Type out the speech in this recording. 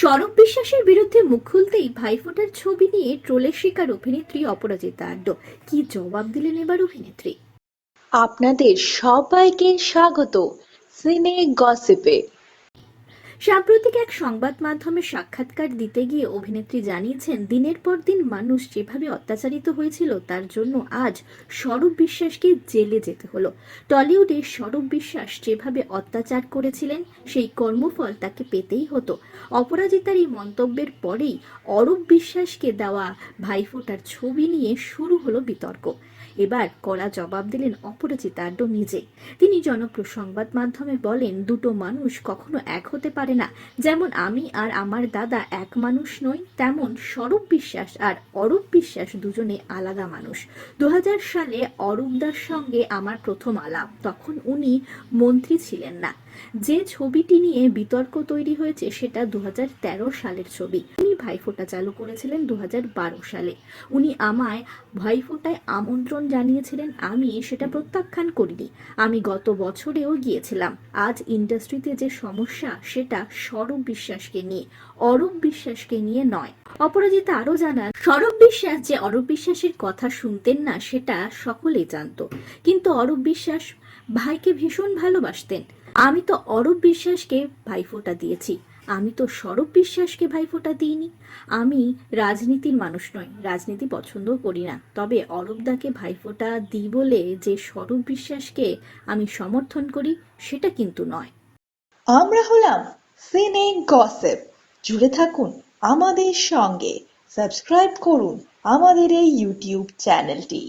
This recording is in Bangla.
স্বরূপ বিশ্বাসের বিরুদ্ধে মুখ খুলতেই ভাইফোঁটার ছবি নিয়ে ট্রোলের শিকার অভিনেত্রী অপরাজিতা আড্ড। কি জবাব দিলেন এবার অভিনেত্রী? আপনাদের সবাইকে স্বাগত সিনে গসিপে। সাম্প্রতিক এক সংবাদ মাধ্যমে সাক্ষাৎকার দিতে গিয়ে অভিনেত্রী জানিয়েছেন, দিনের পর দিন মানুষ যেভাবে অত্যাচারিত হয়েছিল তার জন্য আজ স্বরূপ বিশ্বাসকে জেলে যেতে হলো। টলিউডে স্বরূপ বিশ্বাস যেভাবে অত্যাচার করেছিলেন সেই কর্মফল তাকে পেতেই হতো। অপরাজিতার এই মন্তব্যের পরেই অরূপ বিশ্বাসকে দেওয়া ভাইফোঁটার ছবি নিয়ে শুরু হলো বিতর্ক। এবার কড়া জবাব দিলেন অপরাজিতা আড্ড নিজে। তিনি জনপ্রিয় সংবাদ মাধ্যমে বলেন, দুটো মানুষ কখনো এক হতে পারে না। যেমন আমি আর আমার দাদা এক মানুষ নই, তেমন স্বরূপ বিশ্বাস আর অরূপ বিশ্বাস দুজনে আলাদা মানুষ। 2000 সালে অরূপদার সঙ্গে আমার প্রথম আলাপ, তখন উনি মন্ত্রী ছিলেন না। যে ছবিটি নিয়ে বিতর্ক তৈরি হয়েছে সেটা 2013 সালের ছবি। উনি ভাইফোঁটা চালু করেছিলেন 2012 সালে। উনি আমায় ভাইফোঁটায় আমন্ত্রণ জানিয়েছিলেন, আমি সেটা প্রত্যাখ্যান করিনি। আমি গত বছরেও গিয়েছিলাম। আজ ইন্ডাস্ট্রিতে যে সমস্যা সেটা স্বরূপ বিশ্বাসকে নিয়ে, অরূপ বিশ্বাসকে নিয়ে নয়। অপরাজিতা আরো জানান, স্বরূপ বিশ্বাস যে অরূপ বিশ্বাসের কথা শুনতেন না সেটা সকলেই জানতো, কিন্তু অরূপ বিশ্বাস ভাইকে ভীষণ ভালোবাসতেন। আমি তো অরূপ বিশ্বাসকে ভাইফোঁটা দিয়েছি, আমি তো স্বরূপ বিশ্বাসকে ভাইফোঁটা দিইনি। আমি রাজনীতির মানুষ নই, রাজনীতি পছন্দও করি না, তবে অরূপদাকে ভাইফোঁটা দিই বলে যে স্বরূপ বিশ্বাসকে আমি সমর্থন করি সেটা কিন্তু নয়। আমরা হলাম সিনে গসিপ। জুড়ে থাকুন আমাদের সঙ্গে, সাবস্ক্রাইব করুন আমাদের এই ইউটিউব চ্যানেলটি।